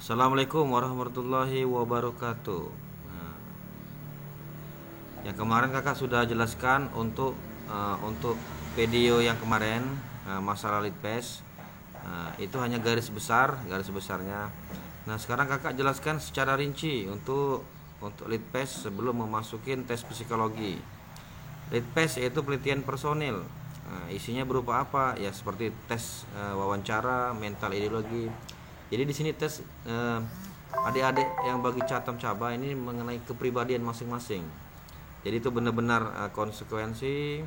Assalamualaikum warahmatullahi wabarakatuh. Nah, yang kemarin kakak sudah jelaskan untuk video yang kemarin, masalah lead pass. Itu hanya garis besarnya. Nah, sekarang kakak jelaskan secara rinci untuk lead pass sebelum memasukin tes psikologi. Lead pass yaitu penelitian personil. Isinya berupa apa? Ya seperti tes wawancara, mental, ideologi. Jadi di sini tes adik-adik yang bagi catam caba ini mengenai kepribadian masing-masing. Jadi itu benar-benar konsekuensi,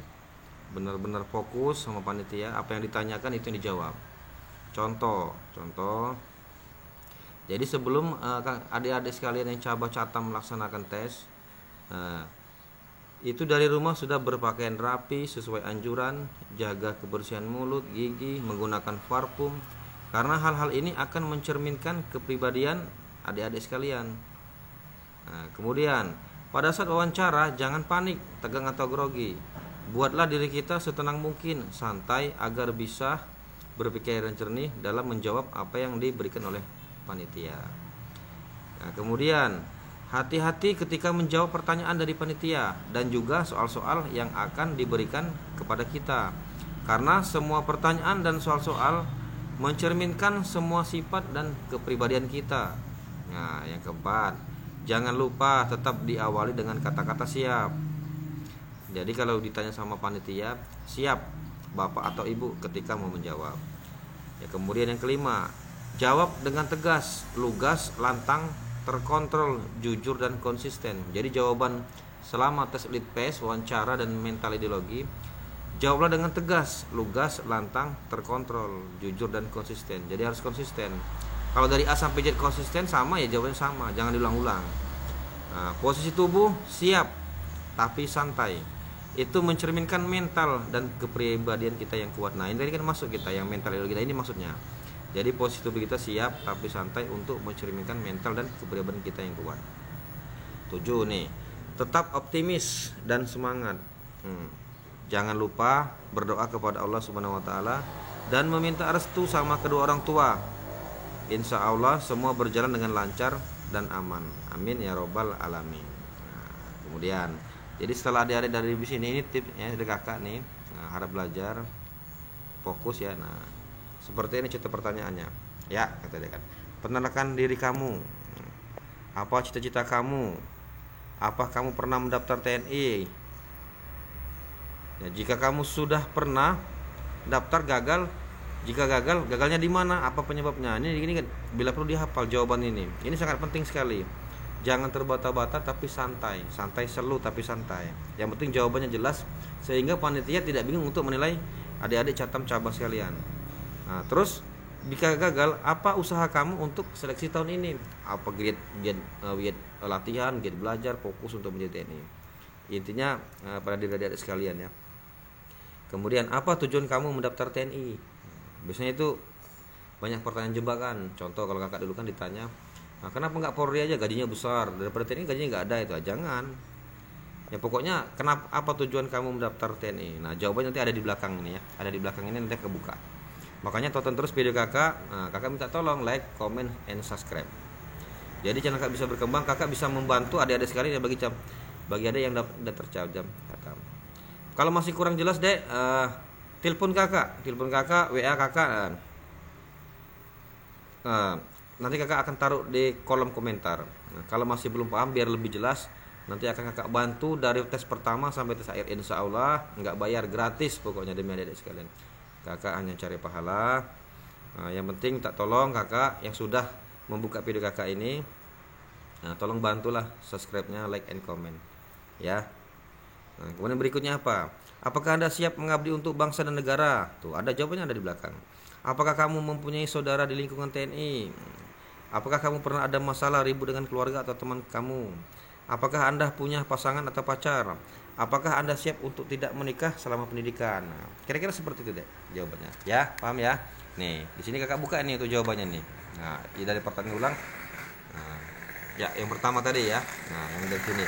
benar-benar fokus sama panitia. Apa yang ditanyakan itu yang dijawab. Contoh. Jadi sebelum adik-adik sekalian yang caba catam melaksanakan tes, itu dari rumah sudah berpakaian rapi sesuai anjuran, jaga kebersihan mulut, gigi, menggunakan parfum. Karena hal-hal ini akan mencerminkan kepribadian adik-adik sekalian. Kemudian pada saat wawancara jangan panik, tegang atau grogi. Buatlah diri kita setenang mungkin, santai agar bisa berpikiran jernih dalam menjawab apa yang diberikan oleh panitia. Kemudian hati-hati ketika menjawab pertanyaan dari panitia dan juga soal-soal yang akan diberikan kepada kita. Karena semua pertanyaan dan soal-soal mencerminkan semua sifat dan kepribadian kita. Nah, yang keempat, jangan lupa tetap diawali dengan kata-kata siap. Jadi kalau ditanya sama panitia, siap bapak atau ibu ketika mau menjawab. Ya, kemudian yang kelima, jawab dengan tegas, lugas, lantang, terkontrol, jujur dan konsisten. Jadi jawaban selama tes lead pass, wawancara dan mental ideologi, jawablah dengan tegas, lugas, lantang, terkontrol, jujur dan konsisten. Jadi harus konsisten. Kalau dari A sampai Z konsisten sama ya jawabannya sama, jangan diulang-ulang. Posisi tubuh siap tapi santai. Itu mencerminkan mental dan kepribadian kita yang kuat. Nah, ini tadi kan masuk kita yang mental kita ini maksudnya. Jadi posisi tubuh kita siap tapi santai untuk mencerminkan mental dan kepribadian kita yang kuat. 7 nih, tetap optimis dan semangat. Jangan lupa berdoa kepada Allah Subhanahu wa taala dan meminta restu sama kedua orang tua. Insya Allah semua berjalan dengan lancar dan aman. Amin ya robbal alamin. Kemudian, jadi setelah adik-adik dari sini ini tipsnya dari kakak nih, harap belajar, fokus ya. Nah, seperti ini contoh pertanyaannya. Ya, kata dia kan. Perkenalkan diri kamu. Apa cita-cita kamu? Apa kamu pernah mendaftar TNI? Ya, jika kamu sudah pernah daftar gagal, jika gagalnya di mana? Apa penyebabnya? Ini kan bila perlu dihafal jawaban ini. Ini sangat penting sekali. Jangan terbata-bata tapi santai, selu tapi santai. Yang penting jawabannya jelas sehingga panitia tidak bingung untuk menilai adik-adik catam cabang sekalian. Nah, terus jika gagal, apa usaha kamu untuk seleksi tahun ini? Apa giat latihan, giat belajar, fokus untuk menjadi TNI. Intinya pada diri adik-adik sekalian ya. Kemudian apa tujuan kamu mendaftar TNI? Biasanya itu banyak pertanyaan jebakan. Contoh kalau kakak dulu kan ditanya, kenapa nggak Polri aja, gajinya besar, daripada TNI gajinya nggak ada itu. Jangan. Ya pokoknya kenapa, apa tujuan kamu mendaftar TNI? Nah, jawabannya nanti ada di belakang ini ya. Ada di belakang ini nanti kebuka. Makanya tonton terus video kakak. Kakak minta tolong like, comment, and subscribe. Jadi channel kakak bisa berkembang, kakak bisa membantu adik-adik sekalian yang bagi ada yang udah tercajam. Kalau masih kurang jelas dek, telepon kakak, WA kakak. Nanti kakak akan taruh di kolom komentar. Nah, kalau masih belum paham biar lebih jelas, nanti akan kakak bantu dari tes pertama sampai tes akhir. Insya Allah nggak bayar, gratis pokoknya demi adik-adik sekalian. Kakak hanya cari pahala. Yang penting tak tolong kakak yang sudah membuka video kakak ini, tolong bantulah subscribe-nya, like and comment ya. Nah, kemudian berikutnya apa? Apakah Anda siap mengabdi untuk bangsa dan negara? Tuh, ada jawabannya ada di belakang. Apakah kamu mempunyai saudara di lingkungan TNI? Apakah kamu pernah ada masalah ribut dengan keluarga atau teman kamu? Apakah Anda punya pasangan atau pacar? Apakah Anda siap untuk tidak menikah selama pendidikan? Nah, kira-kira seperti itu deh jawabannya. Ya, paham ya? Nih, di sini kakak buka nih itu jawabannya nih. Nah, ini dari pertanyaan ulang. Nah, ya, yang pertama tadi ya. Nah, yang dari sini.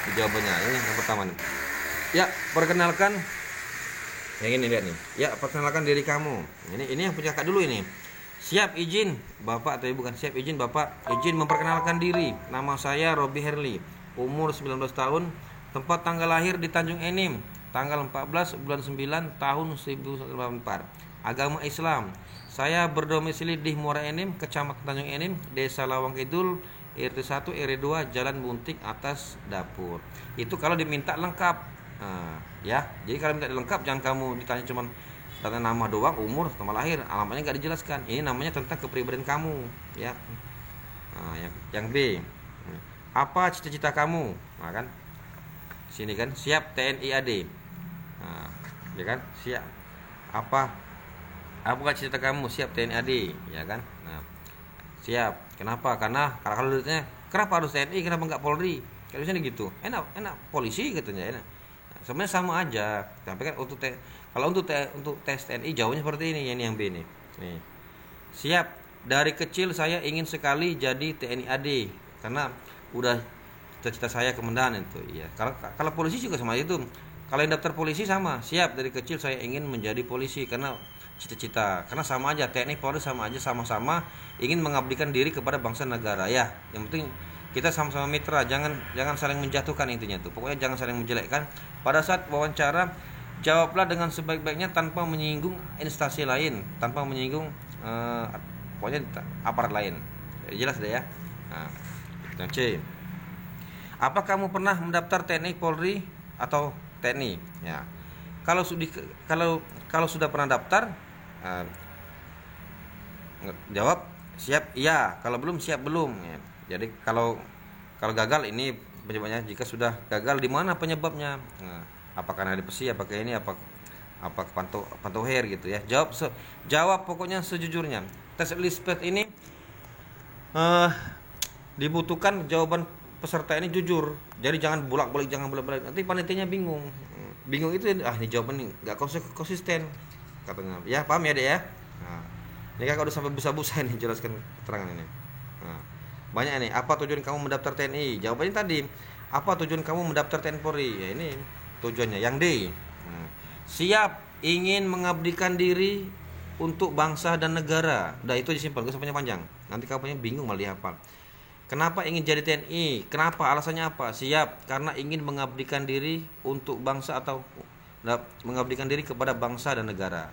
Jawabannya ini yang pertama nih. Ya, perkenalkan yang ini lihat nih. Ya, perkenalkan diri kamu. Ini yang punya kakak dulu ini. Siap izin Bapak, tapi bukan siap izin Bapak, izin memperkenalkan diri. Nama saya Robi Herli, umur 19 tahun, tempat tanggal lahir di Tanjung Enim, tanggal 14 bulan 9 tahun 1994. Agama Islam. Saya berdomisili di Muara Enim, Kecamatan Tanjung Enim, Desa Lawang Kidul, RT 1 RW 2, Jalan Buntik atas dapur. Itu kalau diminta lengkap. Ya, jadi kalau minta lengkap jangan kamu ditanya cuman data nama doang, umur, tanggal lahir, alamatnya nggak dijelaskan. Ini namanya tentang kepribadian kamu, ya. Yang B, apa cita-cita kamu? Nah, kan sini kan siap TNI AD, ya kan siap. Apa cita-cita kamu? Siap TNI AD, ya kan. Nah, siap. Kenapa? Karena kalau ditanya kenapa harus TNI, kenapa nggak Polri? Kalau misalnya gitu, enak polisi katanya enak. Sebenarnya sama aja, tapi kan kalau untuk tes TNI jauhnya seperti ini yang B nih. Nih. Siap. Dari kecil saya ingin sekali jadi TNI AD karena udah cita-cita saya kemendan itu. Iya. Kalau polisi juga sama itu. Kalau yang daftar polisi sama. Siap, dari kecil saya ingin menjadi polisi karena cita-cita. Karena sama aja, TNI Polri sama aja, sama-sama ingin mengabdikan diri kepada bangsa negara ya. Yang penting kita sama-sama mitra, jangan saling menjatuhkan, intinya tuh. Pokoknya jangan saling menjelekkan. Pada saat wawancara, jawablah dengan sebaik-baiknya tanpa menyinggung instansi lain, tanpa menyinggung pokoknya aparat lain. Jadi jelas deh ya. Nah, yang C. Apa kamu pernah mendaftar TNI Polri atau TNI? Ya. Kalau sudah pernah daftar, jawab siap iya, kalau belum siap belum ya. Jadi kalau gagal ini penyebabnya, jika sudah gagal di mana penyebabnya? Nah, apakah karena depresi, apakah ini apa pantoher gitu ya. Jawab pokoknya sejujurnya. Tes Lispet ini dibutuhkan jawaban peserta ini jujur. Jadi jangan bolak-balik, nanti panitianya bingung. Bingung itu ini jawaban ini nggak konsisten katanya. Ya paham ya deh ya. Nah, ini kan udah sampai busa-busa ini jelaskan keterangan ini. Nah, banyak nih. Apa tujuan kamu mendaftar TNI? Jawabannya tadi. Apa tujuan kamu mendaftar TNI Polri? Ya ini tujuannya. Yang D. Siap ingin mengabdikan diri untuk bangsa dan negara. Udah itu disimpan, gak usah panjang-panjang. Nanti kamu bingung malah apa. Kenapa ingin jadi TNI? Kenapa? Alasannya apa? Siap karena ingin mengabdikan diri untuk bangsa atau mengabdikan diri kepada bangsa dan negara.